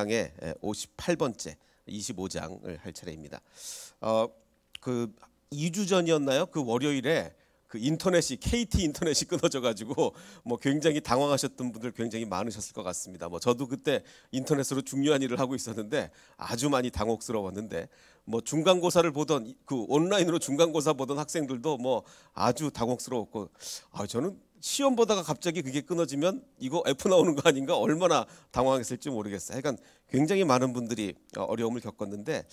강의 58번째 25장을 할 차례입니다. 그 2주 전이었나요? 그 월요일에 그 인터넷이 KT 인터넷이 끊어져 가지고 뭐 굉장히 당황하셨던 분들 굉장히 많으셨을 것 같습니다. 뭐 저도 그때 인터넷으로 중요한 일을 하고 있었는데 아주 많이 당혹스러웠는데 뭐 중간고사를 보던 그 온라인으로 중간고사 보던 학생들도 뭐 아주 당혹스러웠고 저는 시험 보다가 갑자기 그게 끊어지면 이거 F 나오는 거 아닌가 얼마나 당황했을지 모르겠어요. 하여간 굉장히 많은 분들이 어려움을 겪었는데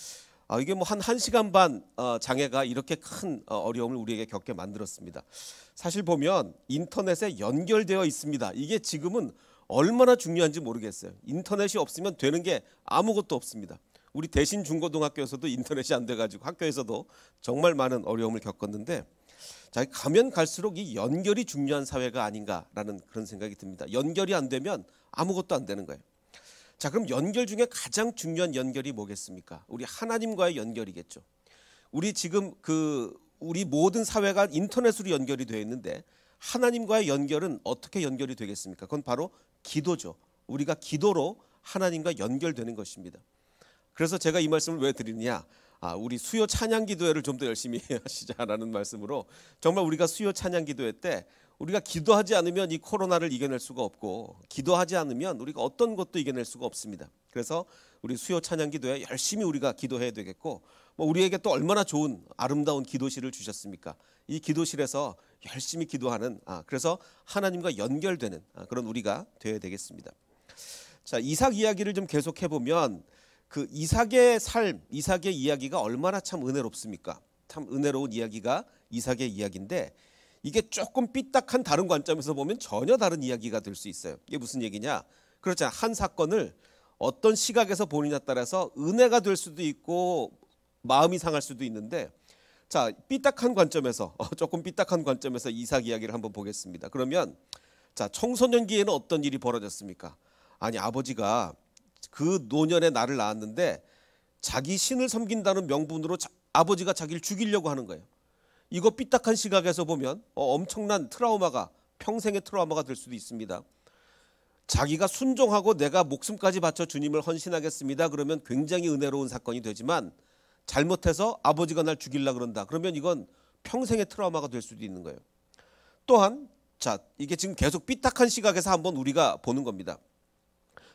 이게 뭐 한 1시간 반 장애가 이렇게 큰 어려움을 우리에게 겪게 만들었습니다. 사실 보면 인터넷에 연결되어 있습니다. 이게 지금은 얼마나 중요한지 모르겠어요. 인터넷이 없으면 되는 게 아무것도 없습니다. 우리 대신 중고등학교에서도 인터넷이 안 돼가지고 학교에서도 정말 많은 어려움을 겪었는데 자, 가면 갈수록 이 연결이 중요한 사회가 아닌가라는 그런 생각이 듭니다. 연결이 안 되면 아무것도 안 되는 거예요. 자, 그럼 연결 중에 가장 중요한 연결이 뭐겠습니까? 우리 하나님과의 연결이겠죠. 우리 지금 우리 모든 사회가 인터넷으로 연결이 되어 있는데 하나님과의 연결은 어떻게 연결이 되겠습니까? 그건 바로 기도죠. 우리가 기도로 하나님과 연결되는 것입니다. 그래서 제가 이 말씀을 왜 드리느냐? 우리 수요 찬양 기도회를 좀 더 열심히 하시자라는 말씀으로 정말 우리가 수요 찬양 기도회 때 우리가 기도하지 않으면 이 코로나를 이겨낼 수가 없고 기도하지 않으면 우리가 어떤 것도 이겨낼 수가 없습니다. 그래서 우리 수요 찬양 기도회 열심히 우리가 기도해야 되겠고 뭐 우리에게 또 얼마나 좋은 아름다운 기도실을 주셨습니까? 이 기도실에서 열심히 기도하는 그래서 하나님과 연결되는 그런 우리가 되어야 되겠습니다. 자, 이삭 이야기를 좀 계속해 보면 그 이삭의 삶, 이삭의 이야기가 얼마나 참 은혜롭습니까? 참 은혜로운 이야기가 이삭의 이야기인데 이게 조금 삐딱한 다른 관점에서 보면 전혀 다른 이야기가 될 수 있어요. 이게 무슨 얘기냐? 그렇잖아요. 한 사건을 어떤 시각에서 보느냐에 따라서 은혜가 될 수도 있고 마음이 상할 수도 있는데 자, 삐딱한 관점에서 조금 삐딱한 관점에서 이삭 이야기를 한번 보겠습니다. 그러면 자, 청소년기에는 어떤 일이 벌어졌습니까? 아니, 아버지가 그 노년에 나를 낳았는데 자기 신을 섬긴다는 명분으로 아버지가 자기를 죽이려고 하는 거예요. 이거 삐딱한 시각에서 보면 엄청난 트라우마가 평생의 트라우마가 될 수도 있습니다. 자기가 순종하고 내가 목숨까지 바쳐 주님을 헌신하겠습니다. 그러면 굉장히 은혜로운 사건이 되지만 잘못해서 아버지가 날 죽이려고 그런다. 그러면 이건 평생의 트라우마가 될 수도 있는 거예요. 또한 자, 이게 지금 계속 삐딱한 시각에서 한번 우리가 보는 겁니다.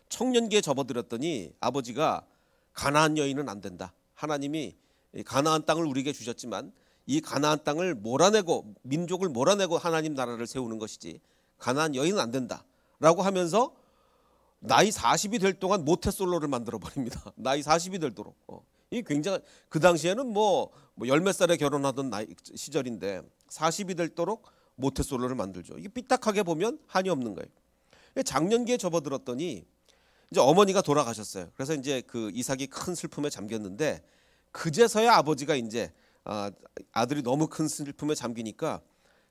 청년기에 접어들었더니 아버지가 가나안 여인은 안 된다. 하나님이 가나안 땅을 우리에게 주셨지만 이 가나안 땅을 몰아내고 민족을 몰아내고 하나님 나라를 세우는 것이지 가나안 여인은 안 된다라고 하면서 나이 40이 될 동안 모태솔로를 만들어 버립니다. 나이 40이 될도록. 이 굉장히 그 당시에는 뭐 열 몇 살에 결혼하던 나이 시절인데 40이 될도록 모태솔로를 만들죠. 이게 삐딱하게 보면 한이 없는 거예요. 장년기에 접어들었더니 이제 어머니가 돌아가셨어요. 그래서 이제 그 이삭이 큰 슬픔에 잠겼는데 그제서야 아버지가 이제 아들이 너무 큰 슬픔에 잠기니까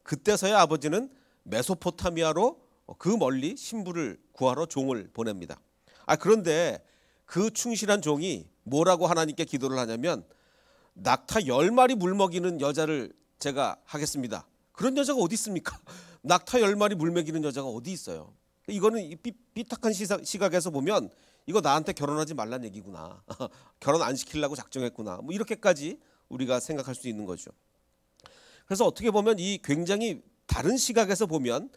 그때서야 아버지는 메소포타미아로 그 멀리 신부를 구하러 종을 보냅니다. 그런데 그 충실한 종이 뭐라고 하나님께 기도를 하냐면 낙타 10마리 물 먹이는 여자를 제가 하겠습니다. 그런 여자가 어디 있습니까? 낙타 10마리 물 먹이는 여자가 어디 있어요? 이거는 삐딱한 시각에서 보면 이거 나한테 결혼하지 말란 얘기구나. 결혼 안 시키려고 작정했구나. 뭐 이렇게까지 우리가 생각할 수 있는 거죠. 그래서 어떻게 보면 이 굉장히 다른 시각에서 보면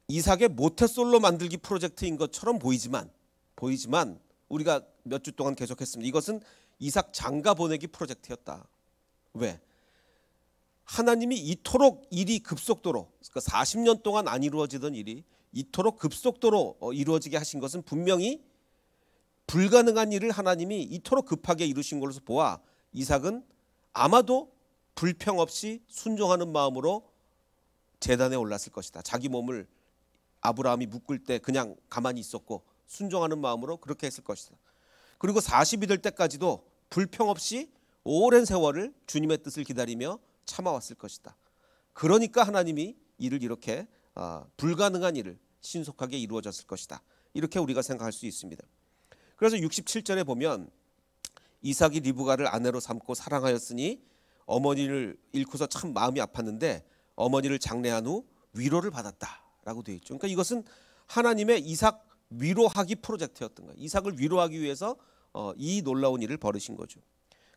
이삭의 모태솔로 만들기 프로젝트인 것처럼 보이지만 우리가 몇 주 동안 계속했습니다. 이것은 이삭 장가 보내기 프로젝트였다. 왜? 하나님이 이토록 일이 급속도로 그러니까 40년 동안 안 이루어지던 일이 이토록 급속도로 이루어지게 하신 것은 분명히 불가능한 일을 하나님이 이토록 급하게 이루신 걸로 보아 이삭은 아마도 불평 없이 순종하는 마음으로 제단에 올랐을 것이다. 자기 몸을 아브라함이 묶을 때 그냥 가만히 있었고 순종하는 마음으로 그렇게 했을 것이다. 그리고 40이 될 때까지도 불평 없이 오랜 세월을 주님의 뜻을 기다리며 참아왔을 것이다. 그러니까 하나님이 이를 이렇게 불가능한 일을 신속하게 이루어졌을 것이다. 이렇게 우리가 생각할 수 있습니다. 그래서 67절에 보면 이삭이 리브가를 아내로 삼고 사랑하였으니 어머니를 잃고서 참 마음이 아팠는데 어머니를 장례한 후 위로를 받았다라고 되어 있죠. 그러니까 이것은 하나님의 이삭 위로하기 프로젝트였던 거예요. 이삭을 위로하기 위해서 이 놀라운 일을 벌이신 거죠.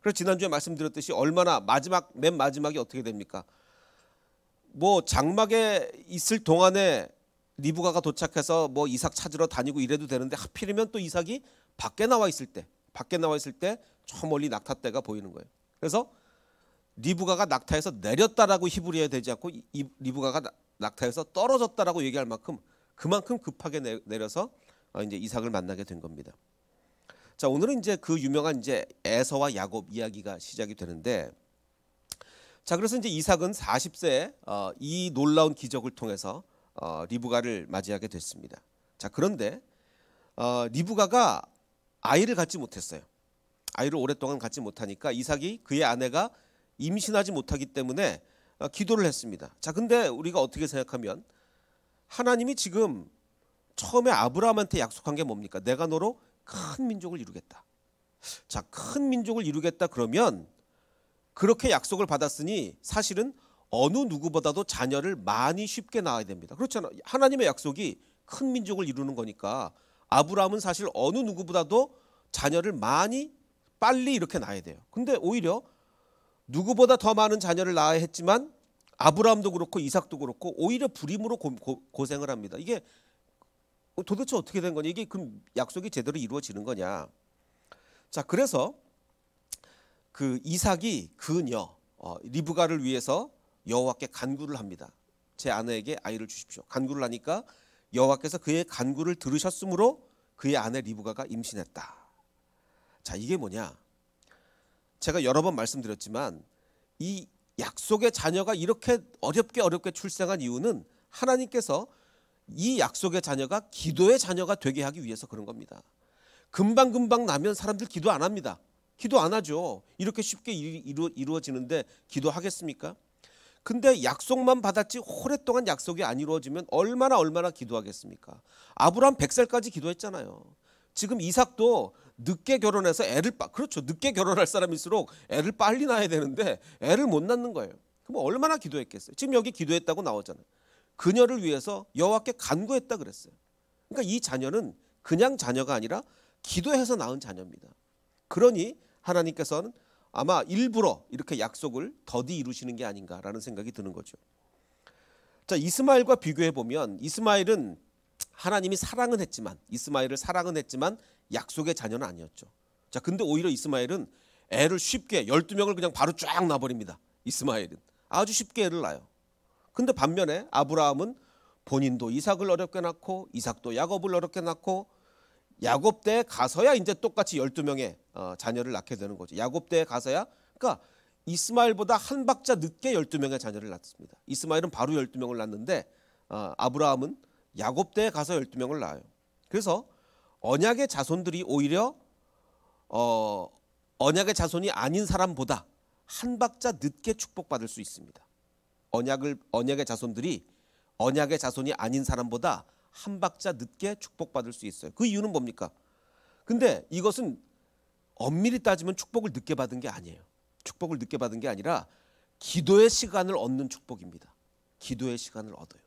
그래서 지난주에 말씀드렸듯이 얼마나 맨 마지막이 어떻게 됩니까? 뭐 장막에 있을 동안에 리브가가 도착해서 뭐 이삭 찾으러 다니고 이래도 되는데 하필이면 또 이삭이 밖에 나와 있을 때 저 멀리 낙타떼가 보이는 거예요. 그래서 리브가가 낙타에서 내렸다라고 히브리어에 되지 않고 리브가가 낙타에서 떨어졌다라고 얘기할 만큼 그만큼 급하게 내려서 이제 이삭을 만나게 된 겁니다. 자, 오늘은 이제 그 유명한 이제 에서와 야곱 이야기가 시작이 되는데, 자, 그래서 이제 이삭은 40세에 이 놀라운 기적을 통해서 리브가를 맞이하게 됐습니다. 자, 그런데 리브가가 아이를 갖지 못했어요. 아이를 오랫동안 갖지 못하니까 이삭이 그의 아내가 임신하지 못하기 때문에 기도를 했습니다. 자, 근데 우리가 어떻게 생각하면 하나님이 지금 처음에 아브라함한테 약속한 게 뭡니까? 내가 너로 큰 민족을 이루겠다. 자, 큰 민족을 이루겠다 그러면 그렇게 약속을 받았으니 사실은 어느 누구보다도 자녀를 많이 쉽게 낳아야 됩니다. 그렇잖아. 하나님의 약속이 큰 민족을 이루는 거니까 아브라함은 사실 어느 누구보다도 자녀를 많이 빨리 이렇게 낳아야 돼요. 근데 오히려 누구보다 더 많은 자녀를 낳아야 했지만 아브라함도 그렇고 이삭도 그렇고 오히려 불임으로 고생을 합니다. 이게 도대체 어떻게 된 거냐? 이게 그 약속이 제대로 이루어지는 거냐? 자, 그래서 그 이삭이 그녀 리브가를 위해서 여호와께 간구를 합니다. 제 아내에게 아이를 주십시오. 간구를 하니까 여호와께서 그의 간구를 들으셨으므로 그의 아내 리브가가 임신했다. 자, 이게 뭐냐? 제가 여러 번 말씀드렸지만 이 약속의 자녀가 이렇게 어렵게 출생한 이유는 하나님께서 이 약속의 자녀가 기도의 자녀가 되게 하기 위해서 그런 겁니다. 금방 나면 사람들 기도 안 합니다. 기도 안 하죠. 이렇게 쉽게 이루어지는데 기도하겠습니까? 근데 약속만 받았지 오랫동안 약속이 안 이루어지면 얼마나 기도하겠습니까? 아브라함 100살까지 기도했잖아요. 지금 이삭도 늦게 결혼해서 그렇죠. 늦게 결혼할 사람일수록 애를 빨리 낳아야 되는데 애를 못 낳는 거예요. 그럼 얼마나 기도했겠어요? 지금 여기 기도했다고 나오잖아요. 그녀를 위해서 여호와께 간구했다 그랬어요. 그러니까 이 자녀는 그냥 자녀가 아니라 기도해서 낳은 자녀입니다. 그러니 하나님께서는 아마 일부러 이렇게 약속을 더디 이루시는 게 아닌가라는 생각이 드는 거죠. 자, 이스마엘과 비교해 보면 이스마엘은 하나님이 이스마엘을 사랑은 했지만 약속의 자녀는 아니었죠. 자, 근데 오히려 이스마엘은 애를 쉽게 12명을 그냥 바로 쫙 놔버립니다. 이스마엘은 아주 쉽게 애를 낳아요. 근데 반면에 아브라함은 본인도 이삭을 어렵게 낳고 이삭도 야곱을 어렵게 낳고 야곱 때에 가서야 이제 똑같이 12명의 자녀를 낳게 되는 거죠. 야곱 때에 가서야, 그러니까 이스마엘보다 한 박자 늦게 12명의 자녀를 낳습니다. 이스마엘은 바로 12명을 낳는데 아브라함은 야곱 때에 가서 12명을 낳아요. 그래서 언약의 자손들이 오히려 언약의 자손이 아닌 사람보다 한 박자 늦게 축복받을 수 있습니다. 언약의 자손들이 언약의 자손이 아닌 사람보다 한 박자 늦게 축복받을 수 있어요. 그 이유는 뭡니까? 근데 이것은 엄밀히 따지면 축복을 늦게 받은 게 아니에요. 축복을 늦게 받은 게 아니라 기도의 시간을 얻는 축복입니다. 기도의 시간을 얻어요.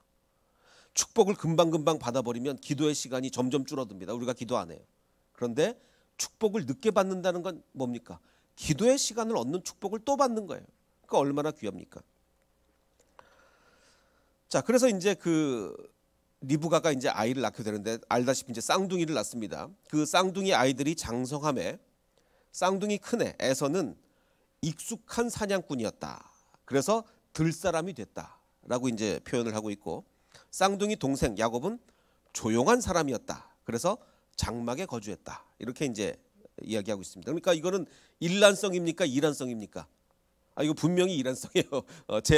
축복을 금방 받아버리면 기도의 시간이 점점 줄어듭니다. 우리가 기도 안 해요. 그런데 축복을 늦게 받는다는 건 뭡니까? 기도의 시간을 얻는 축복을 또 받는 거예요. 그러니까 얼마나 귀합니까? 자, 그래서 이제 그 리브가가 이제 아이를 낳게 되는데 알다시피 이제 쌍둥이를 낳습니다. 그 쌍둥이 아이들이 장성함에 쌍둥이 큰애 에서는 익숙한 사냥꾼이었다. 그래서 들사람이 됐다라고 이제 표현을 하고 있고, 쌍둥이 동생 야곱은 조용한 사람이었다. 그래서 장막에 거주했다. 이렇게 이제 이야기하고 있습니다. 그러니까 이거는 일란성입니까? 이란성입니까? 이거 분명히 이란성이에요.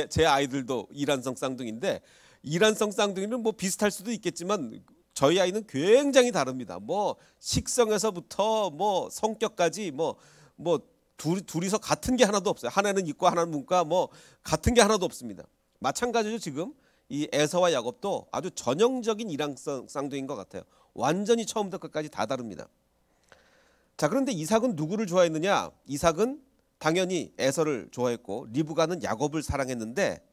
제 아이들도 이란성 쌍둥이인데 이란성 쌍둥이는 뭐 비슷할 수도 있겠지만 저희 아이는 굉장히 다릅니다. 뭐 식성에서부터 뭐 성격까지 뭐 둘이서 같은 게 하나도 없어요. 하나는 이과 하나는 문과 뭐 같은 게 하나도 없습니다. 마찬가지로 지금 이 에서와 야곱도 아주 전형적인 이란성 쌍둥이인 것 같아요. 완전히 처음부터 끝까지 다 다릅니다. 자, 그런데 이삭은 누구를 좋아했느냐? 이삭은 당연히 에서를 좋아했고 리브가는 야곱을 사랑했는데,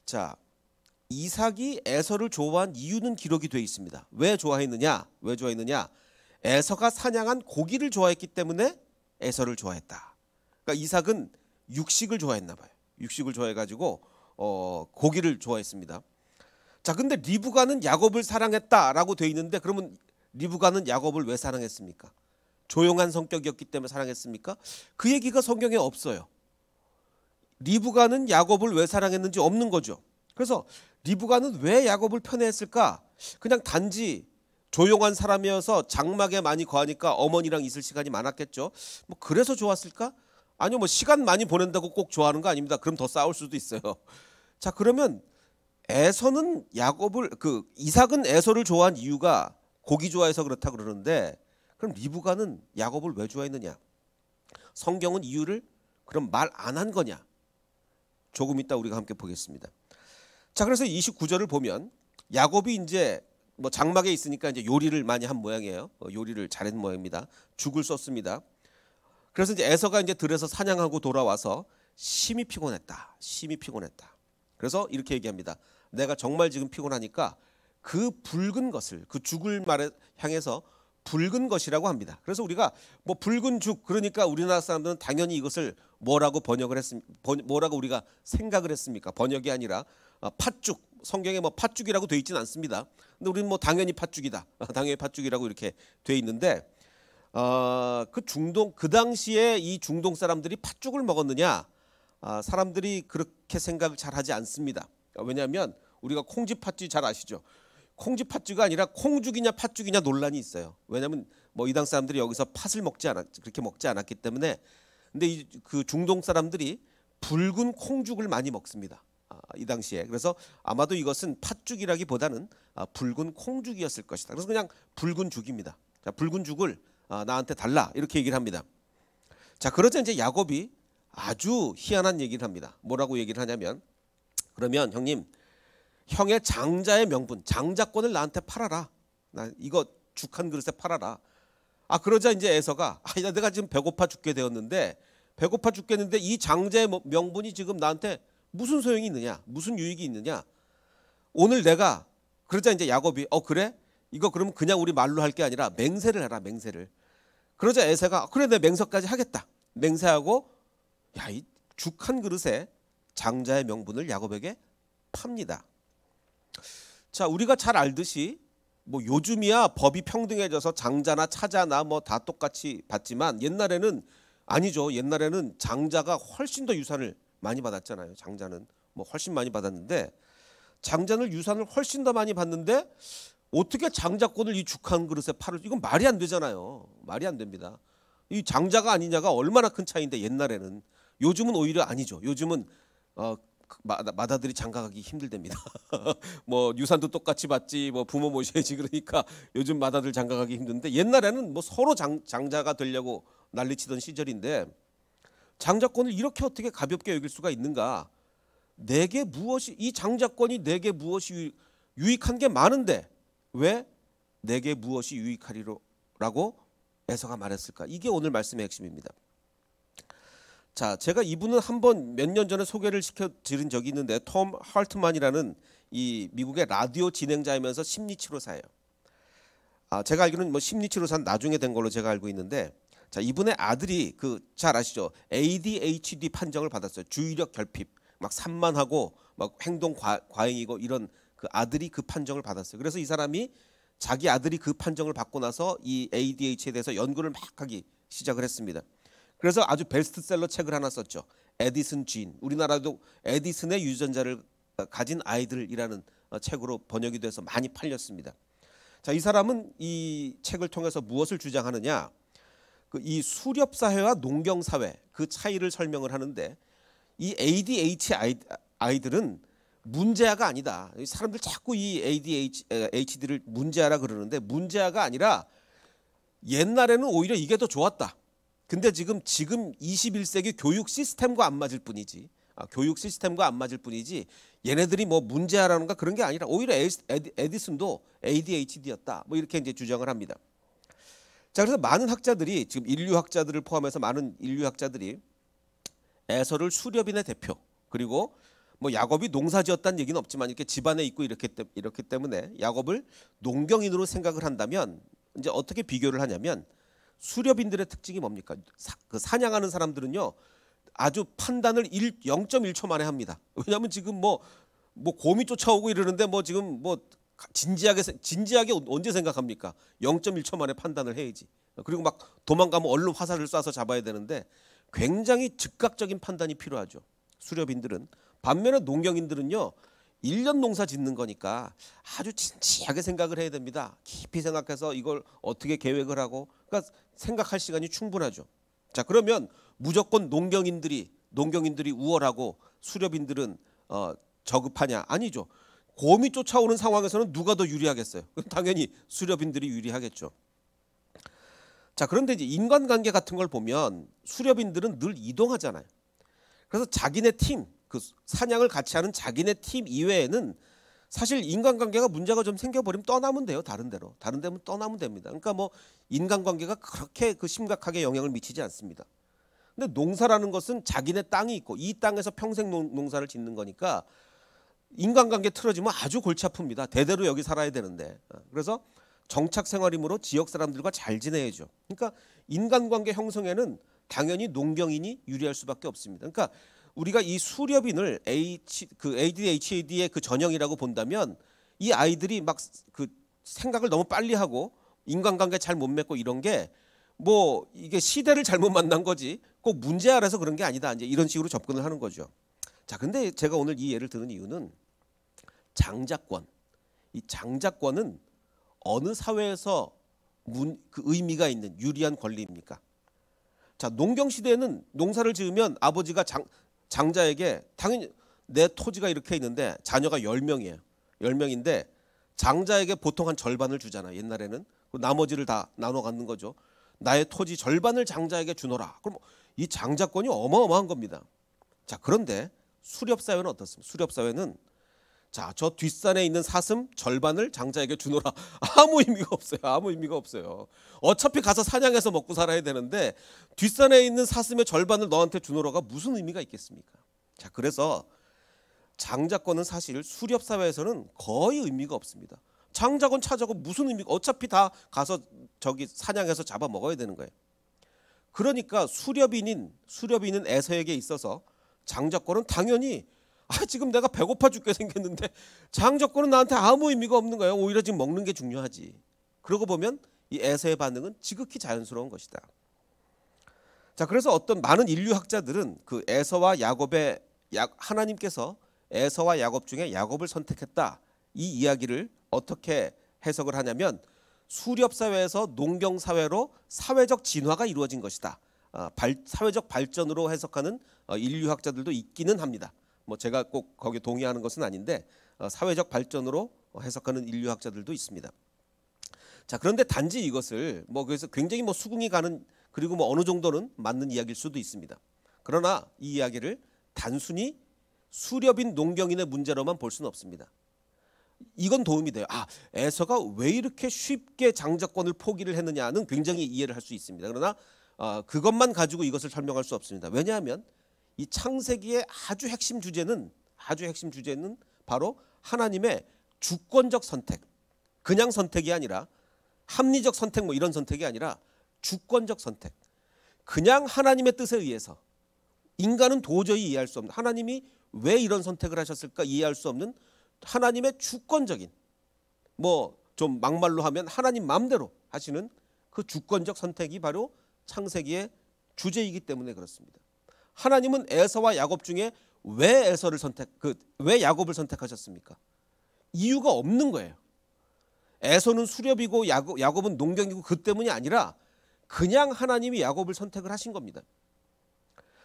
자, 이삭이 에서를 좋아한 이유는 기록이 되어 있습니다. 왜 좋아했느냐? 왜 좋아했느냐? 에서가 사냥한 고기를 좋아했기 때문에 에서를 좋아했다. 그러니까 이삭은 육식을 좋아했나 봐요. 육식을 좋아해가지고 고기를 좋아했습니다. 자, 근데 리브가는 야곱을 사랑했다라고 돼 있는데 그러면 리브가는 야곱을 왜 사랑했습니까? 조용한 성격이었기 때문에 사랑했습니까? 그 얘기가 성경에 없어요. 리브가는 야곱을 왜 사랑했는지 없는 거죠. 그래서 리브가는 왜 야곱을 편애했을까? 그냥 단지 조용한 사람이어서 장막에 많이 거하니까 어머니랑 있을 시간이 많았겠죠. 뭐 그래서 좋았을까? 아니요, 뭐 시간 많이 보낸다고 꼭 좋아하는 거 아닙니다. 그럼 더 싸울 수도 있어요. 자, 그러면 에서는 이삭은 에서를 좋아한 이유가 고기 좋아해서 그렇다 그러는데 그럼 리브가는 야곱을 왜 좋아했느냐? 성경은 이유를 그럼 말 안 한 거냐? 조금 이따 우리가 함께 보겠습니다. 자, 그래서 29절을 보면 야곱이 이제 뭐 장막에 있으니까 이제 요리를 많이 한 모양이에요. 요리를 잘한 모양입니다. 죽을 썼습니다. 그래서 이제 에서가 이제 들에서 사냥하고 돌아와서 심히 피곤했다. 심히 피곤했다. 그래서 이렇게 얘기합니다. 내가 정말 지금 피곤하니까 그 붉은 것을 그 죽을 말에 향해서 붉은 것이라고 합니다. 그래서 우리가 뭐 붉은 죽 그러니까 우리나라 사람들은 당연히 이것을 뭐라고 뭐라고 우리가 생각을 했습니까? 번역이 아니라 팥죽. 성경에 뭐 팥죽이라고 돼 있지는 않습니다. 근데 우리는 뭐 당연히 팥죽이다. 당연히 팥죽이라고 이렇게 돼 있는데 그 당시에 이 중동 사람들이 팥죽을 먹었느냐? 사람들이 그렇게 생각을 잘 하지 않습니다. 왜냐하면 우리가 콩쥐 팥죽 잘 아시죠? 콩쥐 팥죽이 아니라 콩죽이냐 팥죽이냐 논란이 있어요. 왜냐하면 뭐 이당 사람들이 여기서 팥을 그렇게 먹지 않았기 때문에. 근데 그 중동 사람들이 붉은 콩죽을 많이 먹습니다. 이 당시에. 그래서 아마도 이것은 팥죽이라기보다는 붉은 콩죽이었을 것이다. 그래서 그냥 붉은 죽입니다. 자, 붉은 죽을 나한테 달라 이렇게 얘기를 합니다. 자, 그러자 이제 야곱이 아주 희한한 얘기를 합니다. 뭐라고 얘기를 하냐면 그러면 형님 형의 장자의 명분 장자권을 나한테 팔아라. 나 이거 죽 한 그릇에 팔아라. 그러자 이제 에서가 내가 지금 배고파 죽게 되었는데 배고파 죽겠는데 이 장자의 명분이 지금 나한테 무슨 소용이 있느냐? 무슨 유익이 있느냐? 오늘 내가 그러자 이제 야곱이 그래? 이거 그러면 그냥 우리 말로 할 게 아니라 맹세를 해라. 맹세를. 그러자 에서가 그래 내 맹세까지 하겠다. 맹세하고 이 죽 한 그릇에 장자의 명분을 야곱에게 팝니다. 자, 우리가 잘 알듯이 뭐 요즘이야 법이 평등해져서 장자나 차자나 뭐 다 똑같이 받지만 옛날에는 아니죠. 옛날에는 장자가 훨씬 더 유산을 많이 받았잖아요. 장자는 뭐 훨씬 많이 받았는데 장자는 유산을 훨씬 더 많이 받는데 어떻게 장자권을 이 죽 한 그릇에 팔을 이건 말이 안 되잖아요. 말이 안 됩니다. 이 장자가 아니냐가 얼마나 큰 차이인데 옛날에는. 요즘은 오히려 아니죠. 요즘은 마다들이 장가가기 힘들답니다. 뭐 유산도 똑같이 받지 뭐 부모 모셔야지 그러니까 요즘 마다들 장가가기 힘든데 옛날에는 뭐 서로 장자가 되려고 난리치던 시절인데 장자권을 이렇게 어떻게 가볍게 여길 수가 있는가? 내게 무엇이 이 장자권이 내게 무엇이 유익한 게 많은데 왜 내게 무엇이 유익하리로라고 에서가 말했을까? 이게 오늘 말씀의 핵심입니다. 자, 제가 이분은 한번 몇 년 전에 소개를 시켜드린 적이 있는데 톰 할트만이라는 이 미국의 라디오 진행자이면서 심리치료사예요. 제가 알기로는 뭐 심리치료사는 나중에 된 걸로 제가 알고 있는데 자, 이분의 아들이 잘 아시죠? ADHD 판정을 받았어요. 주의력 결핍, 막 산만하고 막 행동 과잉이고 이런 그 아들이 그 판정을 받았어요. 그래서 이 사람이 자기 아들이 그 판정을 받고 나서 이 ADHD에 대해서 연구를 막 하기 시작을 했습니다. 그래서 아주 베스트셀러 책을 하나 썼죠. 에디슨 진. 우리나라도 에디슨의 유전자를 가진 아이들이라는 책으로 번역이 돼서 많이 팔렸습니다. 자, 이 사람은 이 책을 통해서 무엇을 주장하느냐? 이 수렵 사회와 농경 사회 그 차이를 설명을 하는데 이 ADHD 아이들은 문제아가 아니다. 사람들 자꾸 이 ADHD를 문제아라 그러는데 문제아가 아니라 옛날에는 오히려 이게 더 좋았다. 근데 지금 21세기 교육 시스템과 안 맞을 뿐이지. 교육 시스템과 안 맞을 뿐이지. 얘네들이 뭐 문제아라는가 그런 게 아니라 오히려 에디슨도 ADHD였다. 뭐 이렇게 이제 주장을 합니다. 자, 그래서 많은 학자들이 지금 인류학자들을 포함해서 많은 인류학자들이 에서를 수렵인의 대표 그리고 뭐 야곱이 농사지었다는 얘기는 없지만 이렇게 집안에 있고 이렇기 때문에 야곱을 농경인으로 생각을 한다면 이제 어떻게 비교를 하냐면 수렵인들의 특징이 뭡니까? 그 사냥하는 사람들은요 아주 판단을 0.1초 만에 합니다. 왜냐하면 지금 뭐 곰이 쫓아오고 이러는데 뭐 지금 뭐 진지하게 언제 생각합니까? 0.1초 만에 판단을 해야지. 그리고 막 도망가면 얼른 화살을 쏴서 잡아야 되는데 굉장히 즉각적인 판단이 필요하죠. 수렵인들은. 반면에 농경인들은요 1년 농사 짓는 거니까 아주 진지하게 생각을 해야 됩니다. 깊이 생각해서 이걸 어떻게 계획을 하고 그러니까 생각할 시간이 충분하죠. 자 그러면 무조건 농경인들이 우월하고 수렵인들은 저급하냐? 아니죠. 곰이 쫓아오는 상황에서는 누가 더 유리하겠어요? 당연히 수렵인들이 유리하겠죠. 자 그런데 이제 인간관계 같은 걸 보면 수렵인들은 늘 이동하잖아요. 그래서 자기네 팀, 그 사냥을 같이 하는 자기네 팀 이외에는 사실 인간관계가 문제가 좀 생겨버리면 떠나면 돼요. 다른 데면 떠나면 됩니다. 그러니까 뭐 인간관계가 그렇게 그 심각하게 영향을 미치지 않습니다. 근데 농사라는 것은 자기네 땅이 있고 이 땅에서 평생 농사를 짓는 거니까 인간관계 틀어지면 아주 골치 아픕니다. 대대로 여기 살아야 되는데. 그래서 정착 생활이므로 지역 사람들과 잘 지내야죠. 그러니까 인간관계 형성에는 당연히 농경인이 유리할 수밖에 없습니다. 그러니까 우리가 이 수렵인을 ADHD의 그 전형이라고 본다면 이 아이들이 막 그 생각을 너무 빨리 하고 인간관계 잘 못 맺고 이런 게 뭐 이게 시대를 잘못 만난 거지 꼭 문제 알아서 그런 게 아니다. 이제 이런 식으로 접근을 하는 거죠. 자, 근데 제가 오늘 이 예를 드는 이유는 장자권. 이 장자권은 어느 사회에서 그 의미가 있는 유리한 권리입니까? 자, 농경 시대에는 농사를 지으면 아버지가 장자에게 당연히 내 토지가 이렇게 있는데 자녀가 10명이에요. 10명인데 장자에게 보통 한 절반을 주잖아. 옛날에는. 나머지를 다 나눠 갖는 거죠. 나의 토지 절반을 장자에게 주노라. 그럼 이 장자권이 어마어마한 겁니다. 자, 그런데 수렵사회는 어떻습니까? 수렵사회는 자, 저 뒷산에 있는 사슴 절반을 장자에게 주노라. 아무 의미가 없어요. 아무 의미가 없어요. 어차피 가서 사냥해서 먹고 살아야 되는데 뒷산에 있는 사슴의 절반을 너한테 주노라가 무슨 의미가 있겠습니까? 자, 그래서 장자권은 사실 수렵사회에서는 거의 의미가 없습니다. 장자권 차자권 무슨 의미가 어차피 다 가서 저기 사냥해서 잡아 먹어야 되는 거예요. 그러니까 수렵인인 에서에게 있어서 장자권은 당연히 지금 내가 배고파 죽게 생겼는데 장자권은 나한테 아무 의미가 없는 거예요. 오히려 지금 먹는 게 중요하지. 그러고 보면 이 에서의 반응은 지극히 자연스러운 것이다. 자, 그래서 어떤 많은 인류학자들은 그 에서와 야곱의 하나님께서 에서와 야곱 중에 야곱을 선택했다. 이 이야기를 어떻게 해석을 하냐면 수렵사회에서 농경사회로 사회적 진화가 이루어진 것이다. 사회적 발전으로 해석하는 인류학자들도 있기는 합니다. 뭐 제가 꼭 거기에 동의하는 것은 아닌데 사회적 발전으로 해석하는 인류학자들도 있습니다. 자, 그런데 단지 이것을 뭐 그래서 굉장히 뭐 수긍이 가는 그리고 뭐 어느 정도는 맞는 이야기일 수도 있습니다. 그러나 이 이야기를 단순히 수렵인 농경인의 문제로만 볼 수는 없습니다. 이건 도움이 돼요. 에서가 왜 이렇게 쉽게 장자권을 포기를 했느냐는 굉장히 이해를 할 수 있습니다. 그러나 그것만 가지고 이것을 설명할 수 없습니다. 왜냐하면 이 창세기의 아주 핵심 주제는 바로 하나님의 주권적 선택. 그냥 선택이 아니라 합리적 선택 뭐 이런 선택이 아니라 주권적 선택. 그냥 하나님의 뜻에 의해서 인간은 도저히 이해할 수 없는 하나님이 왜 이런 선택을 하셨을까 이해할 수 없는 하나님의 주권적인 뭐 좀 막말로 하면 하나님 마음대로 하시는 그 주권적 선택이 바로 창세기의 주제이기 때문에 그렇습니다. 하나님은 에서와 야곱 중에 왜 왜 야곱을 선택하셨습니까? 이유가 없는 거예요. 에서는 수렵이고 야곱은 농경이고 그 때문이 아니라 그냥 하나님이 야곱을 선택을 하신 겁니다.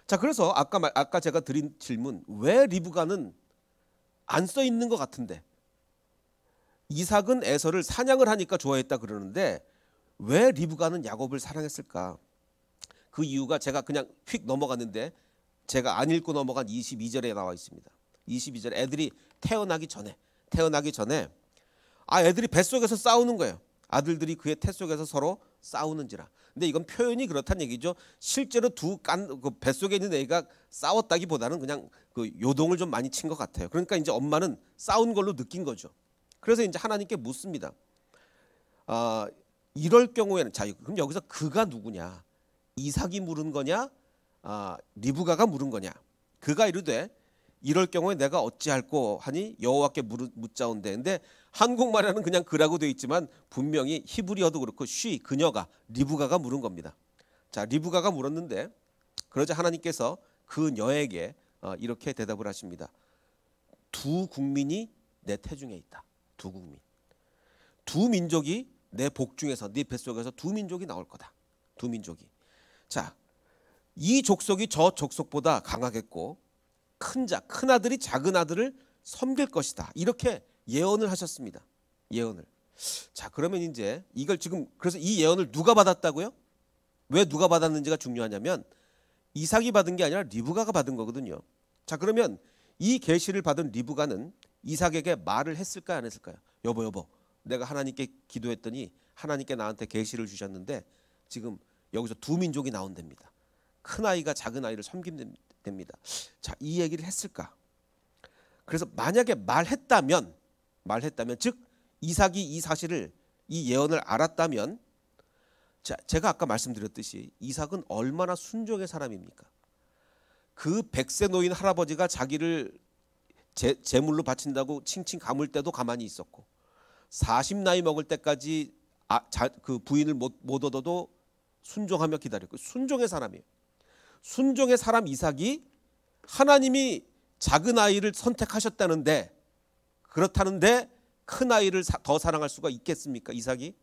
자, 그래서 아까 제가 드린 질문 왜 리브가는 안 써 있는 것 같은데 이삭은 에서를 사냥을 하니까 좋아했다 그러는데 왜 리브가는 야곱을 사랑했을까? 그 이유가 제가 그냥 휙 넘어갔는데 제가 안 읽고 넘어간 22절에 나와 있습니다. 22절 애들이 태어나기 전에 애들이 뱃속에서 싸우는 거예요. 아들들이 그의 태 속에서 서로 싸우는지라. 근데 이건 표현이 그렇다는 얘기죠. 실제로 그 뱃속에 있는 애가 싸웠다기보다는 그냥 그 요동을 좀 많이 친 것 같아요. 그러니까 이제 엄마는 싸운 걸로 느낀 거죠. 그래서 이제 하나님께 묻습니다. 이럴 경우에는, 자, 그럼 여기서 그가 누구냐? 이삭이 물은 거냐? 리브가가 물은 거냐? 그가 이르되 이럴 경우에 내가 어찌할꼬 하니 여호와께 묻자온대. 근데 한국말에는 그냥 그라고 되어 있지만 분명히 히브리어도 그렇고 그녀가 리브가가 물은 겁니다. 자, 리브가가 물었는데 그러자 하나님께서 그녀에게 이렇게 대답을 하십니다. 두 국민이 내 태중에 있다. 두 국민, 두 민족이 내 복 중에서, 네 뱃속에서 두 민족이 나올 거다. 두 민족이. 자, 이 족속이 저 족속보다 강하겠고 큰 아들이 작은 아들을 섬길 것이다. 이렇게 예언을 하셨습니다. 예언을. 자, 그러면 이제 이걸 지금, 그래서 이 예언을 누가 받았다고요? 왜 누가 받았는지가 중요하냐면 이삭이 받은 게 아니라 리브가가 받은 거거든요. 자, 그러면 이 계시를 받은 리브가는 이삭에게 말을 했을까요, 안 했을까요? 여보, 내가 하나님께 기도했더니 하나님께 나한테 계시를 주셨는데 지금 여기서 두 민족이 나온답니다. 큰 아이가 작은 아이를 섬긴답니다. 자, 이 얘기를 했을까? 그래서 만약에 말했다면, 즉 이삭이 이 사실을, 이 예언을 알았다면, 자, 제가 아까 말씀드렸듯이 이삭은 얼마나 순종의 사람입니까? 그 100세 노인 할아버지가 자기를 제물로 바친다고 칭칭 감을 때도 가만히 있었고 40 나이 먹을 때까지 그 부인을 못 얻어도 순종하며 기다렸고, 순종의 사람이에요. 순종의 사람 이삭이 하나님이 작은 아이를 선택하셨다는데, 그렇다는데 큰 아이를 더 사랑할 수가 있겠습니까? 이삭이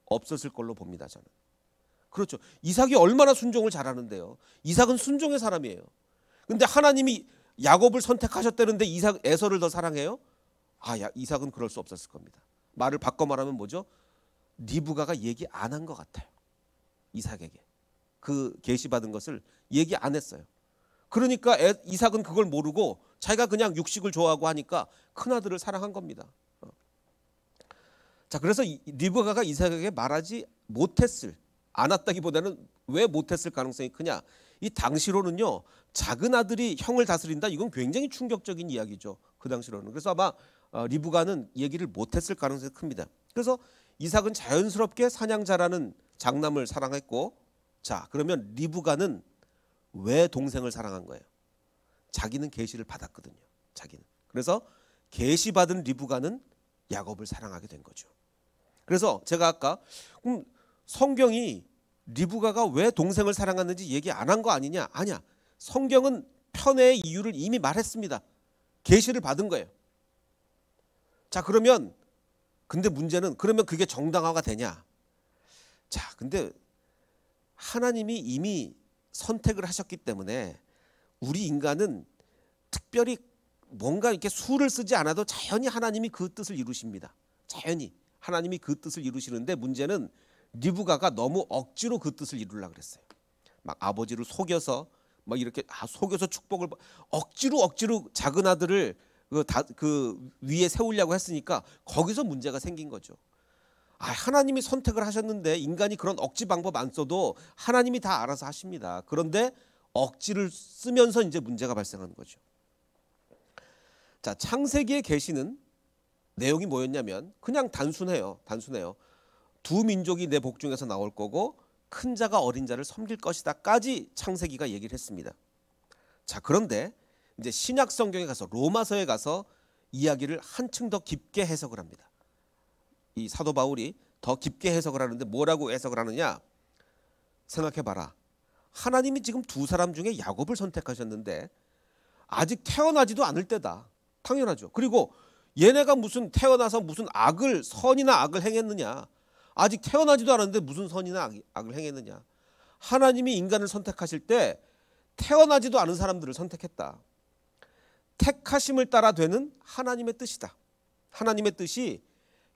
없었을 걸로 봅니다, 저는. 그렇죠. 이삭이 얼마나 순종을 잘하는데요. 이삭은 순종의 사람이에요. 근데 하나님이 야곱을 선택하셨다는데 에서를 더 사랑해요? 이삭은 그럴 수 없었을 겁니다. 말을 바꿔 말하면 뭐죠? 리브가가 얘기 안 한 것 같아요. 이삭에게 그 계시받은 것을 얘기 안 했어요. 그러니까 이삭은 그걸 모르고 자기가 그냥 육식을 좋아하고 하니까 큰아들을 사랑한 겁니다. 자, 그래서 리브가가 이삭에게 말하지 않았다기보다는 왜 못했을 가능성이 크냐? 이 당시로는요, 작은 아들이 형을 다스린다, 이건 굉장히 충격적인 이야기죠. 그 당시로는. 그래서 아마 리브가는 얘기를 못했을 가능성이 큽니다. 그래서 이삭은 자연스럽게 사냥 잘하는 장남을 사랑했고, 자, 그러면 리브가는 왜 동생을 사랑한 거예요? 자기는 계시를 받았거든요. 자기는. 그래서 계시받은 리브가는 야곱을 사랑하게 된 거죠. 그래서 제가 아까 성경이 리브가가 왜 동생을 사랑했는지 얘기 안 한 거 아니냐? 아니야. 성경은 편애의 이유를 이미 말했습니다. 계시를 받은 거예요. 자, 그러면 근데 문제는, 그러면 그게 정당화가 되냐? 자, 근데 하나님이 이미 선택을 하셨기 때문에 우리 인간은 특별히 뭔가 이렇게 수를 쓰지 않아도 자연히 하나님이 그 뜻을 이루십니다. 자연히 하나님이 그 뜻을 이루시는데, 문제는 리브가가 너무 억지로 그 뜻을 이루려고 그랬어요. 막 아버지를 속여서 막 이렇게 속여서 축복을 억지로 작은 아들을 그 위에 세우려고 했으니까 거기서 문제가 생긴 거죠. 하나님이 선택을 하셨는데 인간이 그런 억지 방법 안 써도 하나님이 다 알아서 하십니다. 그런데 억지를 쓰면서 이제 문제가 발생하는 거죠. 자, 창세기의 계시는 내용이 뭐였냐면 그냥 단순해요. 두 민족이 내 복 중에서 나올 거고 큰 자가 어린 자를 섬길 것이다까지 창세기가 얘기를 했습니다. 자, 그런데 이제 신약 성경에 가서, 로마서에 가서 이야기를 한층 더 깊게 해석을 합니다. 이 사도 바울이 더 깊게 해석을 하는데 뭐라고 해석을 하느냐? 생각해봐라. 하나님이 지금 두 사람 중에 야곱을 선택하셨는데 아직 태어나지도 않을 때다. 당연하죠. 그리고 얘네가 무슨 태어나서 무슨 선이나 악을 행했느냐? 아직 태어나지도 않았는데 무슨 선이나 악을 행했느냐? 하나님이 인간을 선택하실 때 태어나지도 않은 사람들을 선택했다. 택하심을 따라 되는 하나님의 뜻이다. 하나님의 뜻이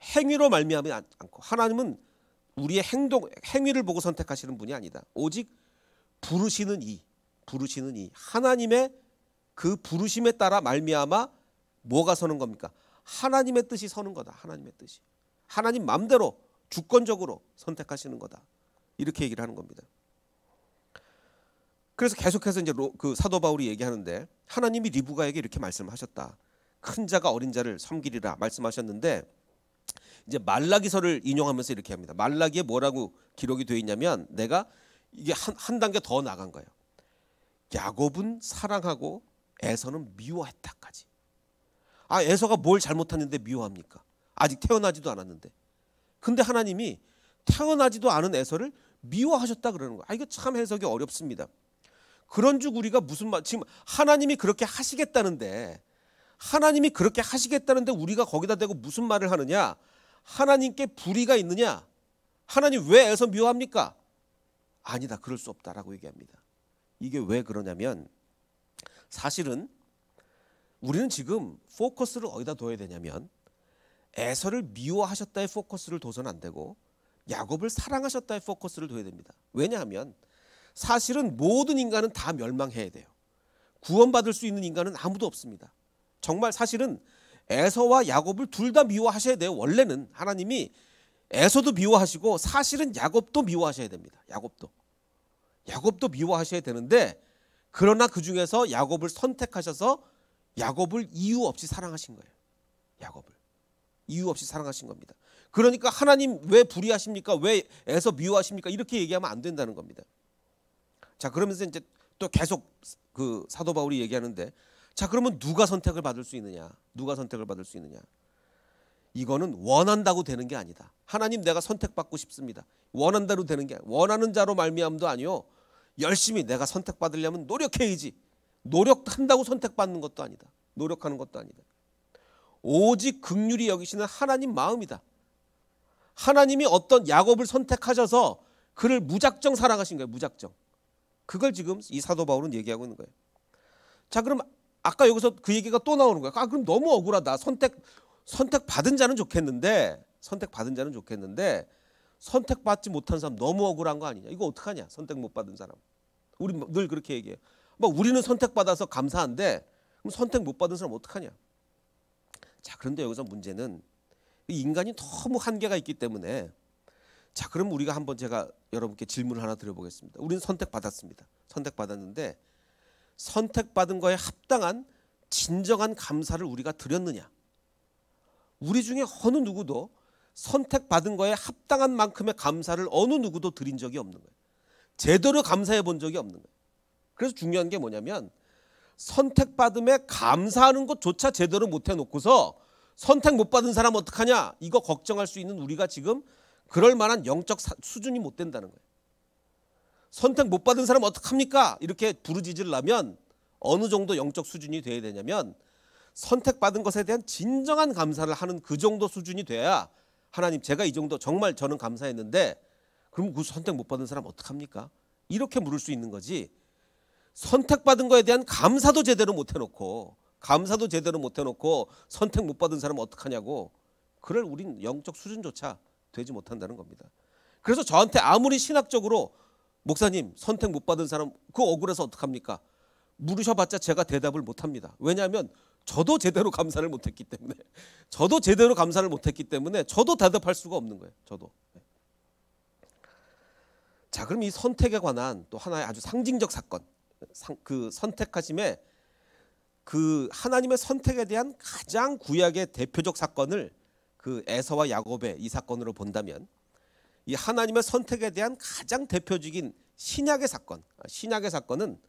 행위로 말미암지 않고, 하나님은 우리의 행위를 보고 선택하시는 분이 아니다. 오직 부르시는 이 하나님의 그 부르심에 따라 말미암아 뭐가 서는 겁니까? 하나님의 뜻이 서는 거다. 하나님의 뜻이. 하나님 마음대로 주권적으로 선택하시는 거다. 이렇게 얘기를 하는 겁니다. 그래서 계속해서 이제 그 사도 바울이 얘기하는데 하나님이 리브가에게 이렇게 말씀하셨다. 큰 자가 어린 자를 섬기리라 말씀하셨는데 이제 말라기서를 인용하면서 이렇게 합니다. 말라기에 뭐라고 기록이 되어 있냐면 내가 이게 한 단계 더 나간 거예요. 야곱은 사랑하고 에서는 미워했다까지. 아, 에서가 뭘 잘못했는데 미워합니까? 아직 태어나지도 않았는데. 근데 하나님이 태어나지도 않은 에서를 미워하셨다 그러는 거예요. 아, 이거 참 해석이 어렵습니다. 그런즉 우리가 무슨 말, 지금 하나님이 그렇게 하시겠다는데 우리가 거기다 대고 무슨 말을 하느냐? 하나님께 불의가 있느냐? 하나님 왜 에서 미워합니까? 아니다, 그럴 수 없다라고 얘기합니다. 이게 왜 그러냐면 사실은 우리는 지금 포커스를 어디다 둬야 되냐면 에서를 미워하셨다의 포커스를 둬서는 안 되고 야곱을 사랑하셨다의 포커스를 둬야 됩니다. 왜냐하면 사실은 모든 인간은 다 멸망해야 돼요. 구원받을 수 있는 인간은 아무도 없습니다. 정말 사실은 에서와 야곱을 둘 다 미워하셔야 돼요. 원래는 하나님이 에서도 미워하시고 사실은 야곱도 미워하셔야 됩니다. 야곱도 미워하셔야 되는데 그러나 그 중에서 야곱을 선택하셔서 야곱을 이유 없이 사랑하신 거예요. 야곱을 이유 없이 사랑하신 겁니다. 그러니까 하나님 왜 불의하십니까? 왜 에서 미워하십니까? 이렇게 얘기하면 안 된다는 겁니다. 자, 그러면서 이제 또 계속 그 사도 바울이 얘기하는데 자, 그러면 누가 선택을 받을 수 있느냐? 이거는 원한다고 되는 게 아니다. 하나님 내가 선택받고 싶습니다. 원한다로 되는 게 원하는 자로 말미암도 아니요. 열심히 내가 선택받으려면 노력해야지. 노력한다고 선택받는 것도 아니다. 노력하는 것도 아니다. 오직 긍휼히 여기시는 하나님 마음이다. 하나님이 어떤 야곱을 선택하셔서 그를 무작정 사랑하신 거예요. 무작정. 그걸 지금 이 사도 바울은 얘기하고 있는 거예요. 자, 그럼 아까 여기서 그 얘기가 또 나오는 거예요. 아, 그럼 너무 억울하다. 선택받은 자는 좋겠는데 선택받지 못한 사람 너무 억울한 거 아니냐. 이거 어떡하냐. 선택 못 받은 사람. 우리 늘 그렇게 얘기해요. 우리는 선택받아서 감사한데 그럼 선택 못 받은 사람 어떡하냐. 자, 그런데 여기서 문제는 인간이 너무 한계가 있기 때문에 자, 그럼 우리가 한번 제가 여러분께 질문을 하나 드려보겠습니다. 우리는 선택받았습니다. 선택받았는데 선택받은 거에 합당한 진정한 감사를 우리가 드렸느냐. 우리 중에 어느 누구도 선택받은 거에 합당한 만큼의 감사를 어느 누구도 드린 적이 없는 거예요. 제대로 감사해 본 적이 없는 거예요. 그래서 중요한 게 뭐냐면 선택받음에 감사하는 것조차 제대로 못 해놓고서 선택 못 받은 사람 어떡하냐 이거 걱정할 수 있는 우리가 지금 그럴 만한 영적 수준이 못 된다는 거예요. 선택 못 받은 사람 어떡합니까? 이렇게 부르짖으려면 어느 정도 영적 수준이 돼야 되냐면 선택받은 것에 대한 진정한 감사를 하는 그 정도 수준이 돼야 하나님 제가 이 정도 정말 저는 감사했는데 그럼 그 선택 못 받은 사람 어떡합니까? 이렇게 물을 수 있는 거지. 선택받은 거에 대한 감사도 제대로 못 해놓고 선택 못 받은 사람 어떡하냐고. 그럴 우린 영적 수준조차 되지 못한다는 겁니다. 그래서 저한테 아무리 신학적으로 목사님 선택 못 받은 사람 그 억울해서 어떡합니까? 물으셔봤자 제가 대답을 못합니다. 왜냐하면 저도 제대로 감사를 못했기 때문에 저도 대답할 수가 없는 거예요. 저도. 자, 그럼 이 선택에 관한 또 하나의 아주 상징적 사건, 그 선택하심에 그 하나님의 선택에 대한 가장 구약의 대표적 사건을 그 에서와 야곱의 이 사건으로 본다면 이 하나님의 선택에 대한 가장 대표적인 신약의 사건은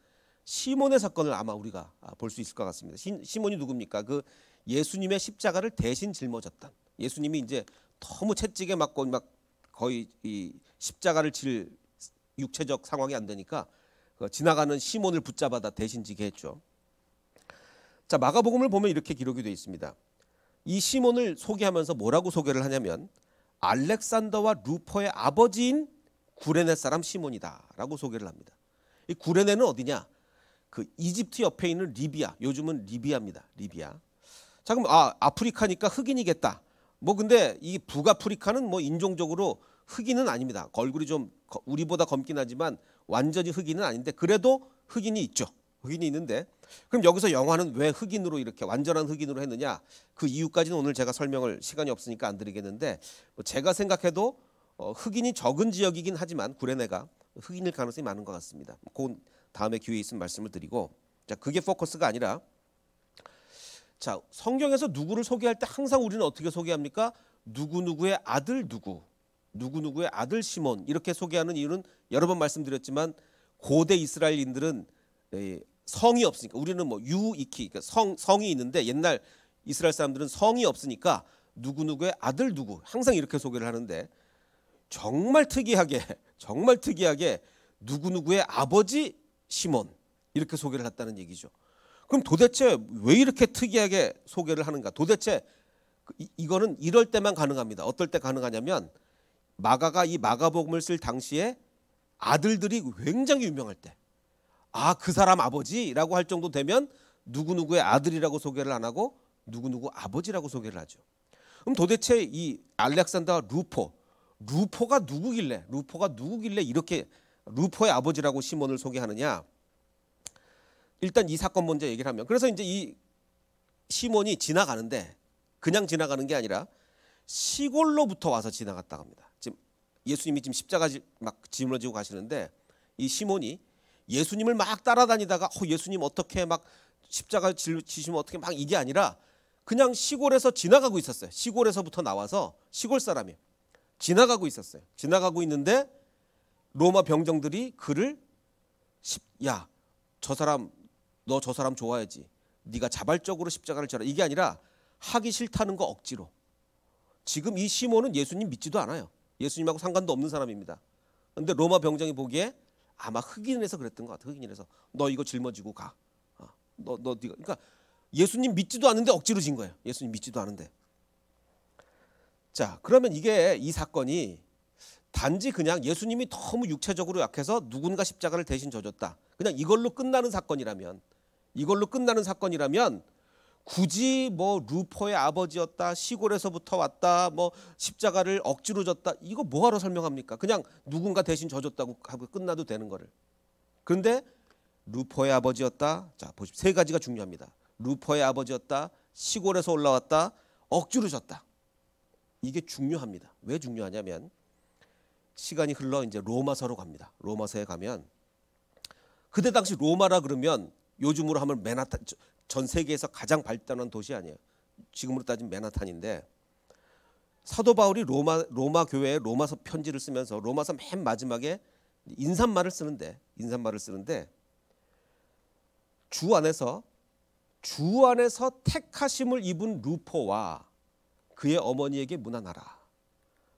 시몬의 사건을 아마 우리가 볼 수 있을 것 같습니다. 시몬이 누굽니까? 그 예수님의 십자가를 대신 짊어졌던, 예수님이 이제 너무 채찍에 맞고 막 거의 이 십자가를 질 육체적 상황이 안 되니까 지나가는 시몬을 붙잡아다 대신 지게 했죠. 자, 마가복음을 보면 이렇게 기록이 되어 있습니다. 이 시몬을 소개하면서 뭐라고 소개를 하냐면 알렉산더와 루퍼의 아버지인 구레네 사람 시몬이다라고 소개를 합니다. 이 구레네는 어디냐? 그 이집트 옆에 있는 리비아, 요즘은 리비아입니다. 리비아. 자, 그럼 아프리카니까 흑인이겠다. 근데 이 북아프리카는 인종적으로 흑인은 아닙니다. 얼굴이 좀 우리보다 검긴 하지만 완전히 흑인은 아닌데 그래도 흑인이 있죠. 흑인이 있는데 그럼 여기서 영화는 왜 흑인으로 이렇게 완전한 흑인으로 했느냐? 그 이유까지는 오늘 제가 설명을 시간이 없으니까 안 드리겠는데 제가 생각해도 흑인이 적은 지역이긴 하지만 구레네가 흑인일 가능성이 많은 것 같습니다. 그 다음에 기회에 있으면 말씀을 드리고, 자, 그게 포커스가 아니라, 자, 성경에서 누구를 소개할 때 항상 우리는 어떻게 소개합니까? 누구누구의 아들 누구누구의 아들 시몬, 이렇게 소개하는 이유는 여러 번 말씀드렸지만 고대 이스라엘인들은 성이 없으니까, 우리는 뭐 유이키, 그러니까 성이 있는데 옛날 이스라엘 사람들은 성이 없으니까 누구누구의 아들 누구, 항상 이렇게 소개를 하는데, 정말 특이하게 누구누구의 아버지 시몬, 이렇게 소개를 했다는 얘기죠. 그럼 도대체 왜 이렇게 특이하게 소개를 하는가? 도대체 이거는 이럴 때만 가능합니다. 어떨 때 가능하냐면, 마가가 이 마가복음을 쓸 당시에 아들들이 굉장히 유명할 때, 아, 그 사람 아버지라고 할 정도 되면 누구누구의 아들이라고 소개를 안 하고 누구누구 아버지라고 소개를 하죠. 그럼 도대체 이 알렉산더 루포가 누구길래 이렇게 루포의 아버지라고 시몬을 소개하느냐? 일단 이 사건 먼저 얘기를 하면, 그래서 이제 이 시몬이 지나가는데 그냥 지나가는 게 아니라 시골로부터 와서 지나갔다고 합니다. 지금 예수님이 지금 십자가 막 짊어지고 가시는데, 이 시몬이 예수님을 막 따라다니다가 예수님 어떻게 막 십자가 지시면 어떻게 막, 이게 아니라 그냥 시골에서 지나가고 있었어요. 시골에서부터 나와서, 시골 사람이 지나가고 있었어요. 지나가고 있는데 로마 병정들이 그를, 야, 너 저 사람 좋아야지, 네가 자발적으로 십자가를 져라, 이게 아니라 하기 싫다는 거 억지로. 지금 이 시몬은 예수님 믿지도 않아요. 예수님하고 상관도 없는 사람입니다. 그런데 로마 병정이 보기에 아마 흑인에서 그랬던 것 같아. 흑인에서 너 이거 짊어지고 가. 네가, 그러니까 예수님 믿지도 않는데 억지로 진 거예요. 예수님 믿지도 않은데. 자, 그러면 이 사건이 단지 그냥 예수님이 너무 육체적으로 약해서 누군가 십자가를 대신 져줬다, 그냥 이걸로 끝나는 사건이라면 굳이 뭐 루포의 아버지였다, 시골에서부터 왔다, 뭐 십자가를 억지로 졌다, 이거 뭐하러 설명합니까? 그냥 누군가 대신 져줬다고 하고 끝나도 되는 거를. 그런데 루포의 아버지였다. 자, 보십시오. 세 가지가 중요합니다. 루포의 아버지였다, 시골에서 올라왔다, 억지로 졌다. 이게 중요합니다. 왜 중요하냐면, 시간이 흘러 이제 로마서로 갑니다. 로마서에 가면, 그때 당시 로마라 그러면 요즘으로 하면 맨하탄, 전 세계에서 가장 발달한 도시 아니에요. 지금으로 따지면 맨하탄인데, 사도 바울이 로마 교회에 로마서 편지를 쓰면서 로마서 맨 마지막에 인사말을 쓰는데 주 안에서 택하심을 입은 루포와 그의 어머니에게 문안하라.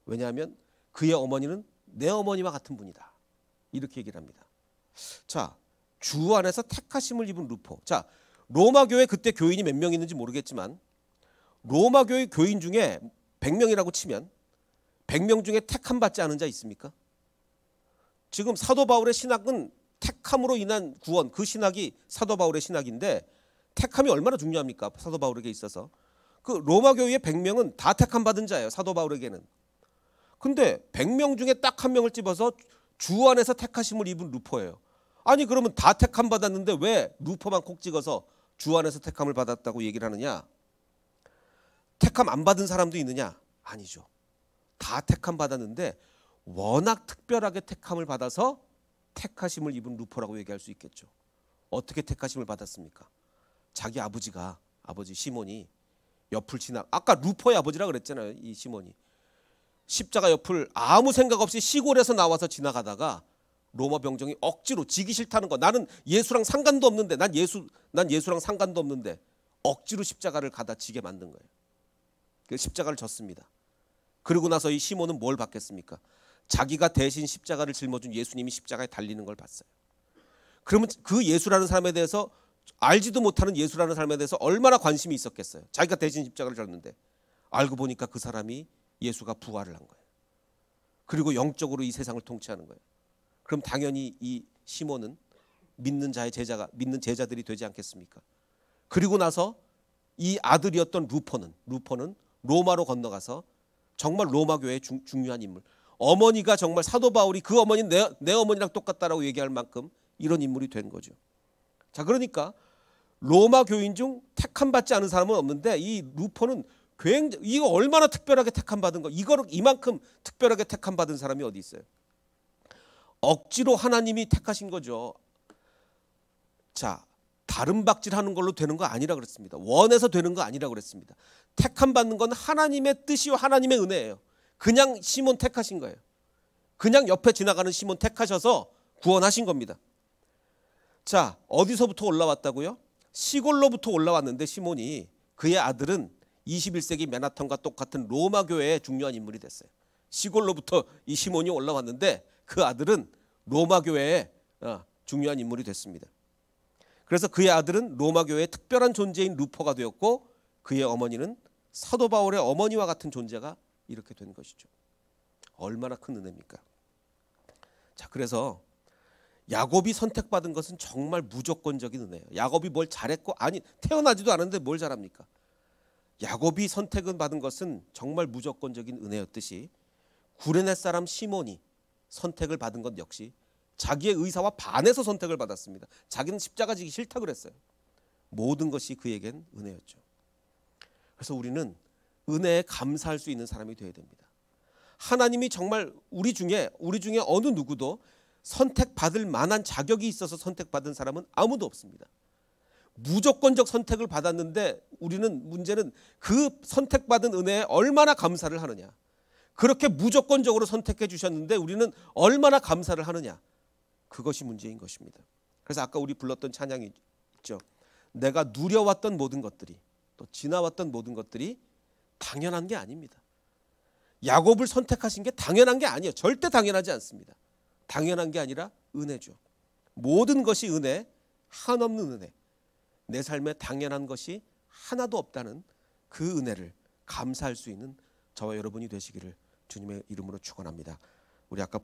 왜냐하면 그의 어머니는 내 어머니와 같은 분이다, 이렇게 얘기를 합니다. 자, 주 안에서 택하심을 입은 루포. 자, 로마 교회 그때 교인이 몇 명 있는지 모르겠지만, 로마 교회 교인 중에 100명이라고 치면 100명 중에 택함 받지 않은 자 있습니까? 지금 사도 바울의 신학은 택함으로 인한 구원, 그 신학이 사도 바울의 신학인데, 택함이 얼마나 중요합니까? 사도 바울에게 있어서. 그 로마 교회의 100명은 다 택함 받은 자예요, 사도 바울에게는. 근데 100명 중에 딱 한 명을 집어서 주 안에서 택하심을 입은 루포예요. 아니, 그러면 다 택함 받았는데 왜 루포만 콕 찍어서 주 안에서 택함을 받았다고 얘기를 하느냐? 택함 안 받은 사람도 있느냐? 아니죠. 다 택함 받았는데 워낙 특별하게 택함을 받아서 택하심을 입은 루포라고 얘기할 수 있겠죠. 어떻게 택하심을 받았습니까? 자기 아버지 시몬이 옆을 아까 루포의 아버지라 그랬잖아요. 이 시몬이 십자가 옆을 아무 생각 없이 시골에서 나와서 지나가다가 로마 병정이 억지로, 지기 싫다는 거, 나는 예수랑 상관도 없는데, 난 예수랑 상관도 없는데 억지로 십자가를 가다 지게 만든 거예요. 그래서 십자가를 졌습니다. 그러고 나서 이 시몬은 뭘 받겠습니까? 자기가 대신 십자가를 짊어진 예수님이 십자가에 달리는 걸 봤어요. 그러면 그 예수라는 사람에 대해서, 알지도 못하는 예수라는 사람에 대해서 얼마나 관심이 있었겠어요. 자기가 대신 십자가를 졌는데, 알고 보니까 그 사람이 예수가 부활을 한 거예요. 그리고 영적으로 이 세상을 통치하는 거예요. 그럼 당연히 이 시몬은 믿는 제자들이 되지 않겠습니까? 그리고 나서 이 아들이었던 루포는 로마로 건너가서 정말 로마 교회의 중요한 인물, 어머니가 정말 사도 바울이 그 어머니는 내 어머니랑 똑같다라고 얘기할 만큼 이런 인물이 된 거죠. 자, 그러니까 로마 교인 중 택함 받지 않은 사람은 없는데, 이 루포는 굉장히 이거 얼마나 특별하게 택함 받은 거. 이거를 이만큼 특별하게 택함 받은 사람이 어디 있어요? 억지로 하나님이 택하신 거죠. 자, 다른 박질하는 걸로 되는 거 아니라 그랬습니다. 원해서 되는 거 아니라 그랬습니다. 택함 받는 건 하나님의 뜻이요 하나님의 은혜예요. 그냥 시몬 택하신 거예요. 그냥 옆에 지나가는 시몬 택하셔서 구원하신 겁니다. 자, 어디서부터 올라왔다고요? 시골로부터 올라왔는데 시몬이, 그의 아들은 21세기 맨하탄과 똑같은 로마 교회의 중요한 인물이 됐어요. 시골로부터 이 시몬이 올라왔는데 그 아들은 로마 교회의 중요한 인물이 됐습니다. 그래서 그의 아들은 로마 교회의 특별한 존재인 루퍼가 되었고, 그의 어머니는 사도 바울의 어머니와 같은 존재가 이렇게 된 것이죠. 얼마나 큰 은혜입니까? 자, 그래서 야곱이 선택받은 것은 정말 무조건적인 은혜예요. 야곱이 뭘 잘했고, 아니 태어나지도 않았는데 뭘 잘합니까? 야곱이 선택을 받은 것은 정말 무조건적인 은혜였듯이, 구레네 사람 시몬이 선택을 받은 것 역시 자기의 의사와 반해서 선택을 받았습니다. 자기는 십자가 지기 싫다 그랬어요. 모든 것이 그에겐 은혜였죠. 그래서 우리는 은혜에 감사할 수 있는 사람이 되어야 됩니다. 하나님이 정말 우리 중에 어느 누구도 선택받을 만한 자격이 있어서 선택받은 사람은 아무도 없습니다. 무조건적 선택을 받았는데 문제는 그 선택받은 은혜에 얼마나 감사를 하느냐. 그렇게 무조건적으로 선택해 주셨는데 우리는 얼마나 감사를 하느냐. 그것이 문제인 것입니다. 그래서 아까 우리 불렀던 찬양이 있죠. 내가 누려왔던 모든 것들이, 또 지나왔던 모든 것들이 당연한 게 아닙니다. 야곱을 선택하신 게 당연한 게 아니에요. 절대 당연하지 않습니다. 당연한 게 아니라 은혜죠. 모든 것이 은혜, 한없는 은혜. 내 삶에 당연한 것이 하나도 없다는 그 은혜를 감사할 수 있는 저와 여러분이 되시기를 주님의 이름으로 축원합니다. 우리 아까